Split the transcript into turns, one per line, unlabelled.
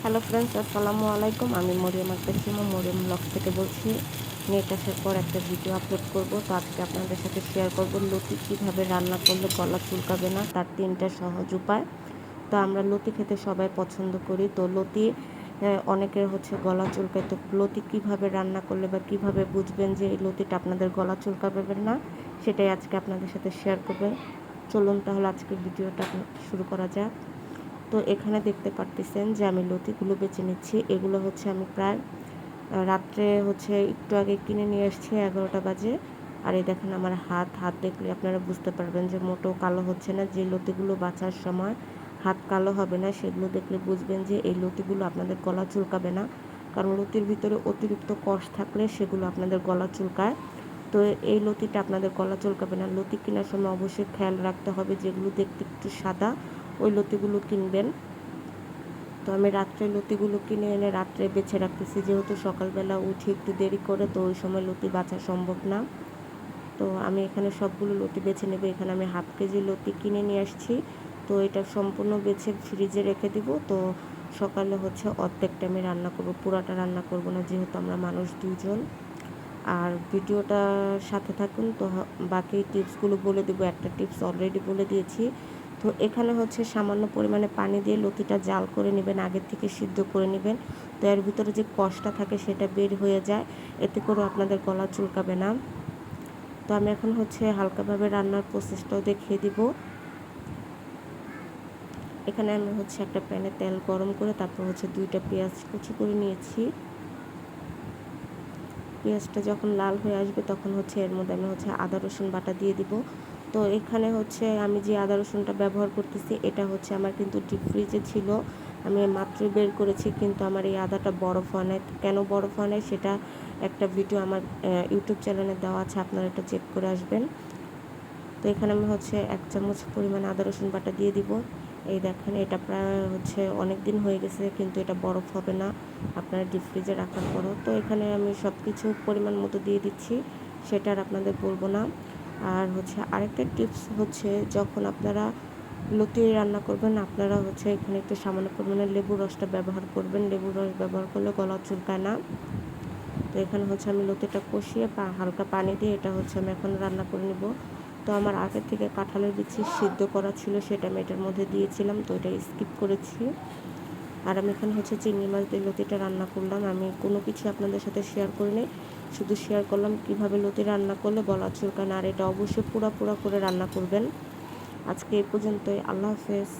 Hello friends, আসসালামু আলাইকুম। আমি মরিয়ম আক্তার সিমা মরিয়ম ব্লগস থেকে বলছি। নেট আসার পর একটা ভিডিও আপলোড করব। তো আজকে আপনাদের সাথে শেয়ার করব লতি কীভাবে রান্না করলে গলা চুলকাবে না, তার 3টা সহজ উপায়। তো আমরা লতি খেতে সবাই পছন্দ করি। তো লতি অনেকের গলা চুলকায়। তো লতি কীভাবে রান্না করলে বা কীভাবে বুঝবেন যে এই লতিটা আপনাদের গলা চুলকাবে না, সেটাই আজকে আপনাদের সাথে শেয়ার করবেন। চলুন তাহলে আজকের ভিডিওটা শুরু করা যাক। তো এখানে দেখতে পারতেছেন যে আমি লতিগুলো বেছে নিচ্ছি। এগুলো আমি প্রায় রাত্রে একটু আগে কিনে নিয়ে আসছি, 11টা বাজে। আর এই দেখেন আমার হাত দেখলে আপনারা বুঝতে পারবেন যে মোটেও কালো হচ্ছে না। যে লতিগুলো বাছার সময় হাত কালো হবে না, সেগুলো দেখলে বুঝবেন যে এই লতিগুলো আপনাদের গলা চুলকাবে না। কারণ লতির ভিতরে অতিরিক্ত কষ থাকলে সেগুলো আপনাদের গলা চুলকায়। তো এই লতিটা আপনাদের গলা চুলকাবে না। লতি কেনার সময় অবশ্যই খেয়াল রাখতে হবে যেগুলো দেখতে একটু সাদা ওই লতিগুলো কিনবেন। তো আমি রাত্রে লতিগুলো কিনে এনে রাত্রে বেছে রাখতেছি, যেহেতু সকালবেলা উঠি একটু দেরি করে, তো ওই সময় লতি বাছা সম্ভব না। তো আমি এখানে সবগুলো লতি বেছে নেব। এখানে আমি হাফ কেজি লতি কিনে নিয়ে আসছি। তো এটা সম্পূর্ণ বেছে ফ্রিজে রেখে দিব। তো সকালে অর্ধেকটা আমি রান্না করব, পুরাটা রান্না করব না, যেহেতু আমরা মানুষ 2জন। আর ভিডিওটার সাথে থাকুন। তো বাকি টিপসগুলো বলে দেবো। একটা টিপস অলরেডি বলে দিয়েছি। তো এখানে সামান্য পরিমাণে পানি দিয়ে লতিটা জাল করে নেবেন, আগের থেকে সিদ্ধ করে নেবেন। তো এর ভিতরে যে কষটা থাকে সেটা বের হয়ে যায়, এতে করে আপনাদের গলা চুলকাবে না। তো আমি এখন হালকাভাবে রান্নার প্রসেসটাও দেখিয়ে দিব। এখানে আমি একটা প্যানে তেল গরম করে তারপর 2টা পেঁয়াজ কুচি করে নিয়েছি। পেঁয়াজটা যখন লাল হয়ে আসবে তখন এর মধ্যে আমি আদা রসুন বাটা দিয়ে দিব। তো এখানে আমি যে আদা রসুনটা ব্যবহার করতেছি এটা আমার কিন্তু ডিপ ফ্রিজে ছিল, আমি মাত্রই বের করেছি। কিন্তু আমার এই আদাটা বরফ হয় নাই। কেন বরফ হয় নাই সেটা একটা ভিডিও আমার ইউটিউব চ্যানেলে দেওয়া আছে, আপনারা এটা চেক করে আসবেন। তো এখানে আমি 1 চামচ পরিমাণ আদা রসুন বাটা দিয়ে দিব। এই দেখেন এটা প্রায় অনেক দিন হয়ে গেছে, কিন্তু এটা বরফ হবে না আপনারা ডিপ ফ্রিজে রাখার পরও। তো এখানে আমি সব কিছু পরিমাণ মতো দিয়ে দিচ্ছি, সেটা আর আপনাদের বলবো না। আর আরেকটা টিপস যখন আপনারা লতি রান্না করবেন, আপনারা এখানে একটু সামান্য পরিমাণে লেবুর রসটা ব্যবহার করবেন। লেবুর রস ব্যবহার করলে গলা চুলকায় না। তো এখানে আমি লতিটা কষিয়ে হালকা পানি দিয়ে এটা আমি এখন রান্না করে নেব। তো আমার আগে থেকে কাঁঠালের বিচি সিদ্ধ করা ছিল, সেটা আমি এটার মধ্যে দিয়েছিলাম, তো এটা স্কিপ করেছি। আর আমি এখানে চিংড়ি মাছ দিয়ে লতিটা রান্না করলাম। আমি কোনো কিছু আপনাদের সাথে শেয়ার করিনি, শুধু শেয়ার করলাম কীভাবে লতি রান্না করলে গলা চুলকায় না। আর এটা অবশ্যই পুরা করে রান্না করবেন। আজকে এই পর্যন্তই। আল্লাহ হাফেজ।